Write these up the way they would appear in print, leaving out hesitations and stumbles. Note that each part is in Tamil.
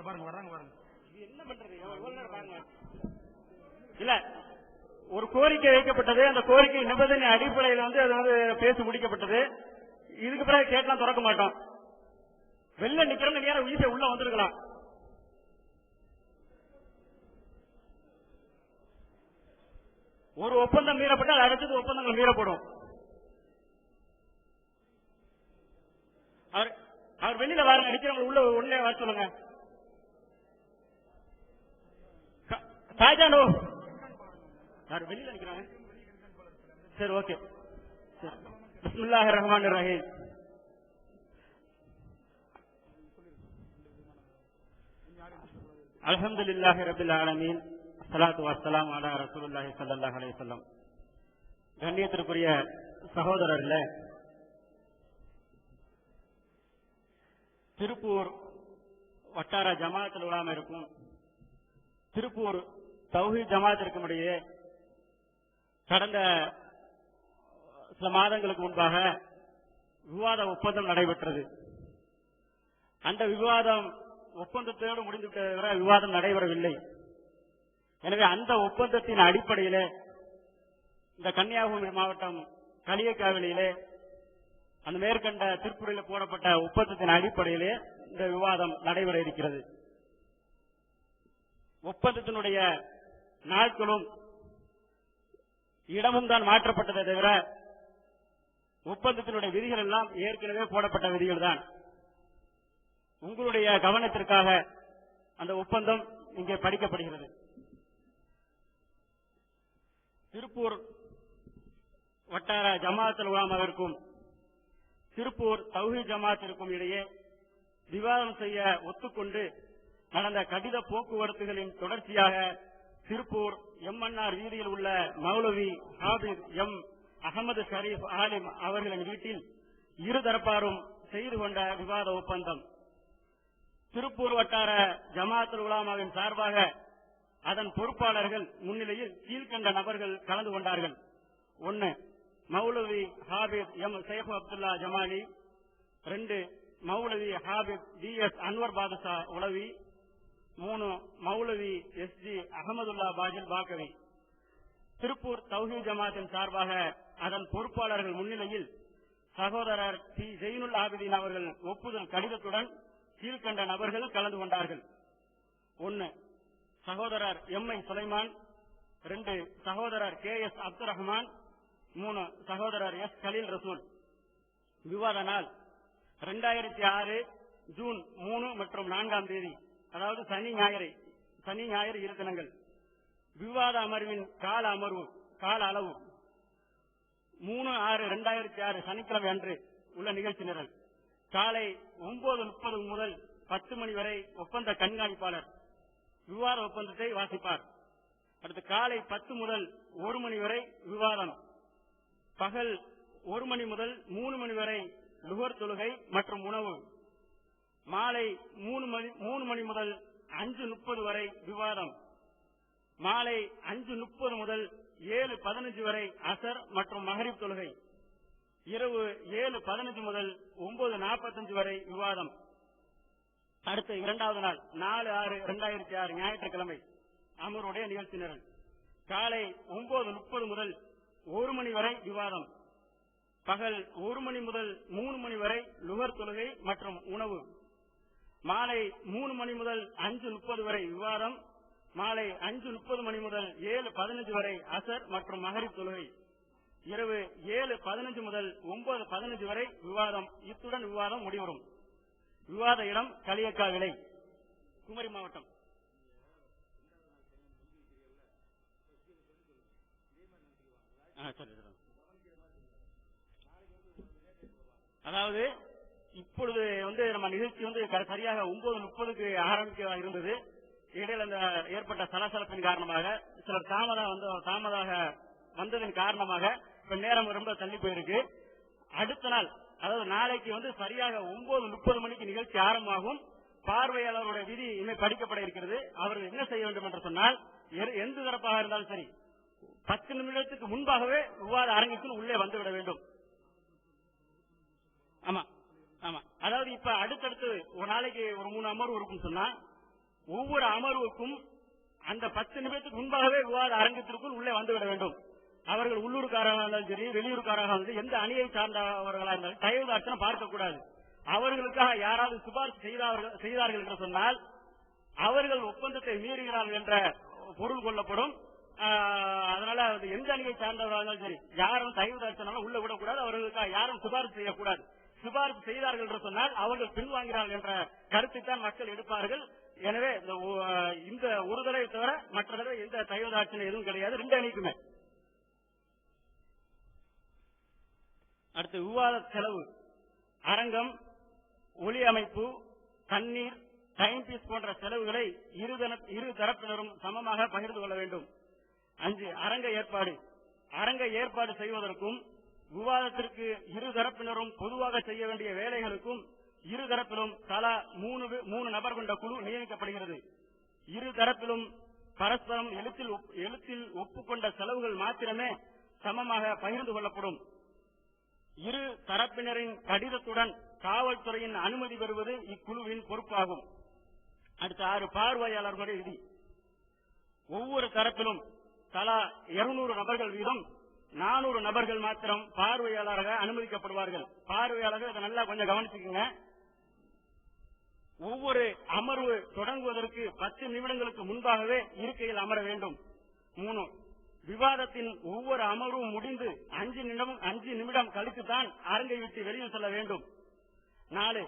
பாருங்க வராங்க பாருங்க. என்ன பண்றது பாருங்க. இல்ல, ஒரு கோரிக்கை வைக்கப்பட்டது. அந்த கோரிக்கை நிபந்தனை அடிப்படையில் அது பேசி முடிக்கப்பட்டது. இதுக்கு பிறகு கேட்கலாம் திறக்க மாட்டோம். வெளில நிக்கிறோம், நேரம் ஈஸியா உள்ள வந்திருக்கலாம். ஒரு ஒப்பந்தம் மீறப்பட்டால் அடுத்தது ஒப்பந்தங்கள் மீறப்படும். அவர் வெளியில வர நிக்கிறவங்க உள்ள உடனே வர சொல்லுங்க. ஷாஜானோ யார் வெளியில நிக்கிறாங்க? சரி, ஓகே. பிஸ்மில்லாஹிர் ரஹ்மானிர் ரஹீம். அல்ஹம்துலில்லாஹி ரப்பில் ஆலமீன். ஸலாத்து வஸ்ஸலாமு அலா ரசூலுல்லாஹி ஸல்லல்லாஹு அலைஹி வஸல்லம். கண்ணியத்திற்குரிய சகோதரர்களே, திருப்பூர் வட்டார ஜமாஅத்துல் உலமா இருக்கும் திருப்பூர் தௌஹீத் ஜமாஅத்திற்கும் இடையே கடந்த சில மாதங்களுக்கு முன்பாக விவாத ஒப்பந்தம் நடைபெற்றது. அந்த விவாதம் ஒப்பந்தத்தோடு முடிந்துவிட்ட விவாதம் நடைபெறவில்லை. எனவே அந்த ஒப்பந்தத்தின் அடிப்படையிலே இந்த கன்னியாகுமரி மாவட்டம் களியக்காவிலே அந்த மேற்கண்ட திருப்பூரில் போடப்பட்ட ஒப்பந்தத்தின் அடிப்படையிலே இந்த விவாதம் நடைபெற இருக்கிறது. ஒப்பந்தத்தினுடைய நாட்களும் இடமும் தான் மாற்றப்பட்டதை தவிர ஒப்பந்தத்தினுடைய விதிகள் எல்லாம் ஏற்கனவே போடப்பட்ட விதிகள் தான். உங்களுடைய கவனத்திற்காக அந்த ஒப்பந்தம் இங்கே படிக்கப்படுகிறது. திருப்பூர் வட்டார ஜமாஅத்துல் உலமாவிற்கும் திருப்பூர் தௌஹீத் ஜமாஅத்திற்கும் இடையே விவாதம் செய்ய ஒத்துக்கொண்டு நடந்த கடித போக்குவரத்துகளின் தொடர்ச்சியாக திருப்பூர் எம்என்ஆர் வீதியில் உள்ள மௌலவி ஹாபிஸ் எம் அகமது ஷரீப் ஆலிம் அவர்களின் வீட்டில் இருதரப்பாரும் செய்து கொண்ட விவாத ஒப்பந்தம். திருப்பூர் வட்டார ஜமாஅத்துல் உலமாவின் சார்பாக அதன் பொறுப்பாளர்கள் முன்னிலையில் கீழ்கண்ட நபர்கள் கலந்து கொண்டார்கள். 1. மௌலவி ஹாபிஸ் எம் சைஃப் அப்துல்லா ஜமாலி. 2. மௌலவி ஹாபிஸ் DS அன்வர் பாதுஷா உளவி. 3. மௌலவி SD அகமதுல்லா பாஜில் பாக்கவி. திருப்பூர் தௌஹீத் ஜமாத்தின் சார்பாக அதன் பொறுப்பாளர்கள் முன்னிலையில் சகோதரர் டி ஜெயினுல் ஆபிதீன் அவர்கள் ஒப்புதல் கடிதத்துடன் கீழ்கண்ட நபர்கள் கலந்து கொண்டார்கள். 1. சகோதரர் MI சுலைமான். 2. சகோதரர் KS அப்துல் ரஹ்மான். 3. சகோதரர் S கலீல் ரசூல். விவாத நாள் 2006 ஜூன் 3 மற்றும் 4ஆம் தேதி, அதாவது சனி ஞாயிறு இரு தினங்கள். விவாத அமர்வின் கால அளவு 3/6/2006 சனிக்கிழமை அன்று உள்ள நிகழ்ச்சி நிரல். காலை 9:30 முதல் 10 மணி வரை ஒப்பந்த கண்காணிப்பாளர் விவாத ஒப்பந்தத்தை வாசிப்பார். அடுத்து காலை 10 முதல் 1 மணி வரை விவாதம். பகல் 1 மணி முதல் 3 மணி வரை லுஹர் தொழுகை மற்றும் உணவு. மாலை 3 மணி முதல் 5:30 வரை விவாதம். மாலை 5:30 முதல் 7:15 வரை அசர் மற்றும் மஹரிப் தொழுகை. இரவு 7:15 முதல் 9:45 வரை விவாதம். அடுத்த 2வது நாள் 4/6/2006 ஞாயிற்றுக்கிழமை அமருடைய நிகழ்ச்சி நிரல். காலை 9:30 முதல் 1 மணி வரை விவாதம். பகல் 1 மணி முதல் 3 மணி வரை லுஹர் தொழுகை மற்றும் உணவு. மாலை 3 மணி முதல் 5:30 வரை விவாதம். மாலை 5:30 மணி முதல் 7:15 வரை அசர் மற்றும் மஹரிப் தொழுகை. இரவு 7:15 முதல் 9:15 வரை விவாதம். இத்துடன் விவாதம் முடிவரும். விவாத இடம் களியக்காவிளை, குமரி மாவட்டம். அதாவது இப்பொழுது நம்ம நிகழ்ச்சி சரியாக 9:30க்கு ஆரம்பிக்க இருந்தது. இடையில இந்த ஏற்பட்ட சலசலப்பின் காரணமாக சிலர் தாமதாக வந்ததன் காரணமாக இப்ப நேரம் ரொம்ப தள்ளி போயிருக்கு. அடுத்த நாள், அதாவது நாளைக்கு சரியாக 9:30 மணிக்கு நிகழ்ச்சி ஆரம்பமாகும். பார்வையாளருடைய விதி இன்னும் படிக்கப்பட இருக்கிறது. அவர்கள் என்ன செய்ய வேண்டும் என்று சொன்னால், எந்த தரப்பாக இருந்தாலும் சரி 10 நிமிடத்துக்கு முன்பாகவே விவாத அரங்கிற்குள் உள்ளே வந்துவிட வேண்டும். ஆமா, அதாவது இப்ப அடுத்தடுத்து ஒரு நாளைக்கு ஒரு 3 அமர்வு இருக்குன்னு சொன்னா ஒவ்வொரு அமர்வுக்கும் அந்த 10 நிமிடத்துக்கு முன்பாகவே விவாத அரங்கத்திற்குள் உள்ளே வந்துவிட வேண்டும். அவர்கள் உள்ளூர்காரராக இருந்தாலும் சரி, வெளியூர்காரராக இருந்தாலும் எந்த அணியை சார்ந்தவர்களாக இருந்தாலும் தயவு தாட்சணை பார்க்கக்கூடாது. அவர்களுக்காக யாராவது சிபாரிசு செய்தார்கள் என்று சொன்னால் அவர்கள் ஒப்பந்தத்தை மீறுகிறார்கள் என்ற பொருள் கொள்ளப்படும். அதனால எந்த அணியை சார்ந்தவர்களாக இருந்தாலும் சரி யாரும் தயவு தாட்சணை உள்ள விடக்கூடாது. அவர்களுக்காக யாரும் சிபாரிசு செய்யக்கூடாது. சிபாரிசு செய்தார்கள் என்று சொன்னால் அவர்கள் பின்வாங்கிறார்கள் என்ற கருத்தை தான் மக்கள் எடுப்பார்கள். எனவே இந்த ஒரு தடவை தவிர மற்ற தடவை எந்த தயவு தாட்சணை எதுவும் கிடையாது 2 அணிக்குமே. அடுத்து விவாத செலவு, அரங்கம், ஒலி அமைப்பு, தண்ணீர், டைம் பீஸ் போன்ற செலவுகளை இரு தரப்பினரும் சமமாக பகிர்ந்து கொள்ள வேண்டும். 5 அரங்க ஏற்பாடு. அரங்க ஏற்பாடு செய்வதற்கும் விவாதத்திற்கு இரு தரப்பினரும் பொதுவாக செய்ய வேண்டிய வேலைகளுக்கும் இரு தரப்பிலும் தலா 3 நபர் கொண்ட குழு நியமிக்கப்படுகிறது. இரு தரப்பிலும் பரஸ்பரம் எழுத்தில் ஒப்புக்கொண்ட செலவுகள் மாத்திரமே சமமாக பகிர்ந்து கொள்ளப்படும். இரு தரப்பினரின் கடிதத்துடன் காவல்துறையின் அனுமதி பெறுவது இக்குழுவின் பொறுப்பாகும். அடுத்த 6 பார்வையாளர்களுடைய விதி. ஒவ்வொரு தரப்பிலும் தலா 200 நபர்கள் வீதம் 400 நபர்கள் மாத்திரம் பார்வையாளராக அனுமதிக்கப்படுவார்கள். பார்வையாளர்கள் இதை நல்லா கொஞ்சம் கவனிச்சுக்கோங்க. ஒவ்வொரு அமர்வு தொடங்குவதற்கு 10 நிமிடங்களுக்கு முன்பாகவே இருக்கையில் அமர வேண்டும். 3 விவாதத்தின் ஒவ்வொரு அமர்வும் முடிந்து 5 நிமிடம் கழித்துத்தான் அரங்கை விட்டு வெளியே செல்ல வேண்டும். 4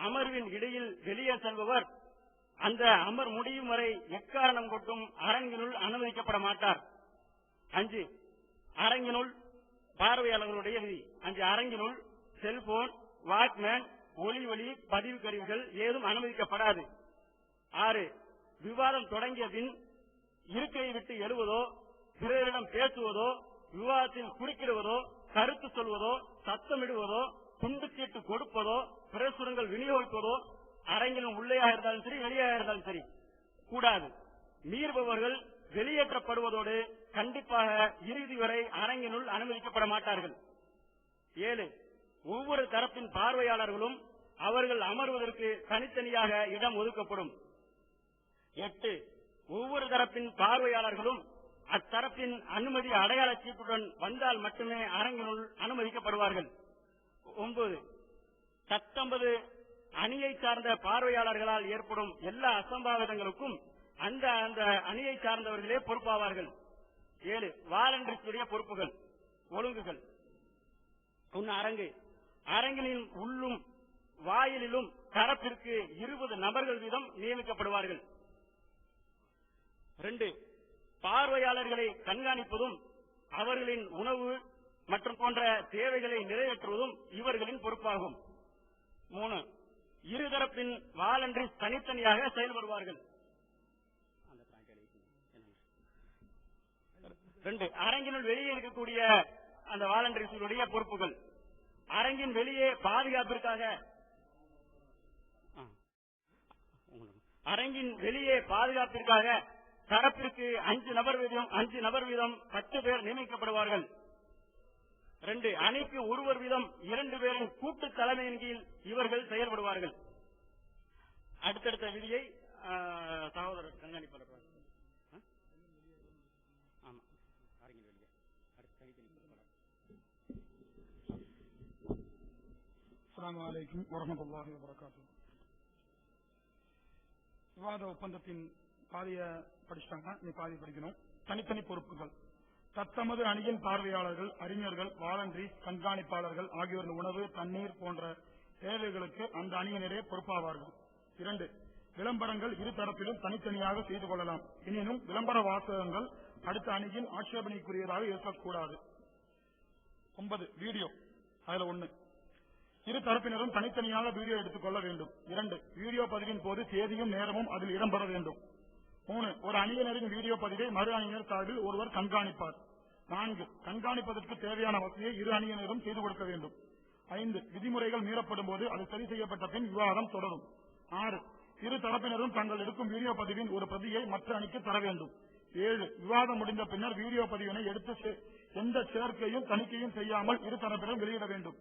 அமர்வின் இடையில் வெளியே செல்பவர் அந்த அமர் முடியும் வரை எக்காரணம் கொண்டும் அரங்கினுள் அனுமதிக்கப்பட மாட்டார். 5 அரங்கினுள் பார்வையாளர்களுடைய விதி. 5 அரங்கினுள் செல்போன், வாக்மேன், ஒலி பதிவு கருவிகள் ஏதும் அனுமதிக்கப்படாது. 6 விவாதம் தொடங்கிய பின் இருக்கையை விட்டு எழுவதோ, பிறரிடம் பேசுவதோ, விவாதத்தில் குறுக்கிடுவதோ, கருத்து சொல்வதோ, சத்தமிடுவதோ, துண்டுச்சீட்டு கொடுப்பதோ, பிரசுரங்கள் விநியோகிப்பதோ அரங்கிலும் உள்ளேயாக இருந்தாலும் சரி வெளியாக இருந்தாலும் சரி கூடாது. மீறுபவர்கள் வெளியேற்றப்படுவதோடு கண்டிப்பாக இறுதி வரை அரங்கினுள் அனுமதிக்கப்பட மாட்டார்கள். 7 ஒவ்வொரு தரப்பின் பார்வையாளர்களும் அவர்கள் அமர்வதற்கு தனித்தனியாக இடம் ஒதுக்கப்படும். 8 ஒவ்வொரு தரப்பின் பார்வையாளர்களும் அத்தரப்பின் அனுமதி அடையாள சீட்டுடன் வந்தால் மட்டுமே அரங்கினுள் அனுமதிக்கப்படுவார்கள். 9 19 அணியை சார்ந்த பார்வையாளர்களால் ஏற்படும் எல்லா அசம்பாவிதங்களுக்கும் அந்த அணியை சார்ந்தவர்களே பொறுப்பாவார்கள். 7 வாலண்டரிஸ்டுடைய பொறுப்புகள், ஒழுங்குகள். அரங்கினின் உள்ளும் வாயிலிலும் தரப்பிற்கு 20 நபர்கள் வீதம் நியமிக்கப்படுவார்கள். 2 பார்வையாளர்களை கண்காணிப்பதும் அவர்களின் உணவு மற்றும் போன்ற தேவைகளை நிறைவேற்றுவதும் இவர்களின் பொறுப்பாகும். 3 இருதரப்பின் வாலண்டரிஸ் தனித்தனியாக செயல்படுவார்கள். 2 அரங்கினுள் வெளியே இருக்கக்கூடிய அந்த வாலண்டரிஸ்களுடைய பொறுப்புகள். அரங்கின் வெளியே பாதுகாப்பிற்காக தரப்பிற்கு 5 நபர் வீதம் 10 பேர் நியமிக்கப்படுவார்கள். 2 அணிக்கு ஒருவர் வீதம் 2 பேரின் கூட்டு தலைமையின் கீழ் இவர்கள் செயல்படுவார்கள். அடுத்தடுத்த விதியை சகோதரர் கண்காணிப்பாளர். அஸ்ஸலாமு அலைக்கும் வரஹ்மத்துல்லாஹி வபரகாத்துஹு. விவாத ஒப்பந்தத்தின் பாதிய படிச்சிட்டாங்க, நீ பாதி படிக்கணும். தனித்தனி பொறுப்புகள். தத்தமது அணியின் பார்வையாளர்கள், அறிஞர்கள், வாலண்டரிஸ், கண்காணிப்பாளர்கள் ஆகியோரின் உணவு, தண்ணீர் போன்ற தேவைகளுக்கு அந்த அணியினரே பொறுப்பாவார்கள். 2 விளம்பரங்கள் இரு தரப்பிலும் தனித்தனியாக செய்து கொள்ளலாம். எனினும் விளம்பர வாசகங்கள் அடுத்த அணியின் ஆட்சேபனைக்குரியதாக இருக்கக்கூடாது. 9 வீடியோ. அதுல 1 இரு தரப்பினரும் தனித்தனியாக வீடியோ எடுத்துக் கொள்ள வேண்டும். 2 வீடியோ பதிவின் போது தேதியும் நேரமும் அதில் இடம்பெற வேண்டும். 3 ஒரு அணியினரின் வீடியோ பதிவை மறு அணியினர் சார்பில் ஒருவர் கண்காணிப்பார். 4 கண்காணிப்பதற்கு தேவையான வசதியை இரு அணியினரும் செய்து கொடுக்க வேண்டும். 5 விதிமுறைகள் மீறப்படும் போது அது சரி செய்யப்பட்ட பின் விவாதம் தொடரும். 6 இரு தரப்பினரும் தாங்கள் எடுக்கும் வீடியோ பதிவின் ஒரு பிரதியை மற்ற அணிக்கு தர வேண்டும். 7 விவாதம் முடிந்த பின்னர் வீடியோ பதிவினை எடுத்து எந்த சேர்க்கையும் தணிக்கையும் செய்யாமல் இரு தரப்பினரும் வெளியிட வேண்டும்.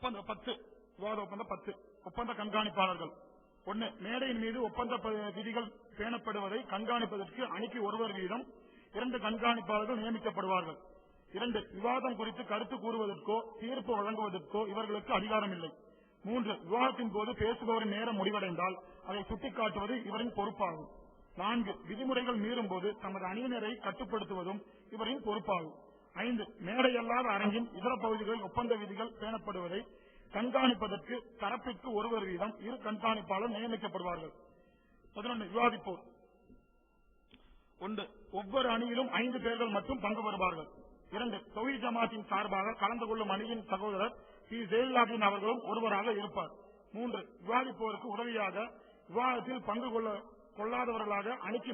விவாத ஒப்பந்தம் 10. ஒப்பந்த கண்காணிப்பாளர்கள். 1. மேடையின் மீது ஒப்பந்த விதிகள் பேணப்படுவதை கண்காணிப்பதற்கு அணிக்கு ஒருவர் வீதம் 2 கண்காணிப்பாளர்கள் நியமிக்கப்படுவார்கள். 2. விவாதம் குறித்து கருத்து கூறுவதற்கோ தீர்ப்பு வழங்குவதற்கோ இவர்களுக்கு அதிகாரம் இல்லை. 3. விவாதத்தின் போது பேசுபவரின் நேரம் முடிவடைந்தால் அதை சுட்டிக்காட்டுவது இவரின் பொறுப்பாகும். 4. விதிமுறைகள் மீறும் போது தமது அணியினரை கட்டுப்படுத்துவதும் இவரின் பொறுப்பாகும். 5. மேடையல்லாத அரங்கின் இதர பகுதிகளில் ஒப்பந்த விதிகள் பேணப்படுவதை கண்காணிப்பதற்கு தரப்பிற்கு ஒருவர் வீதம் 2 கண்காணிப்பாளர் நியமிக்கப்படுவார்கள். 11. விவாதிப்போர். 1. ஒவ்வொரு அணியிலும் 5 பேர்கள் மட்டும் பங்கு பெறுவார்கள். 2. தொகுதி ஜமாத்தின் சார்பாக கலந்து கொள்ளும் அணியின் சகோதரர் பி. ஜெயலலிதாவின் அவர்களும் ஒருவராக இருப்பார். 3. விவாதிப்போருக்கு உதவியாக விவாதத்தில் பங்கு கொள்ளாதவர்களாக அணிக்கு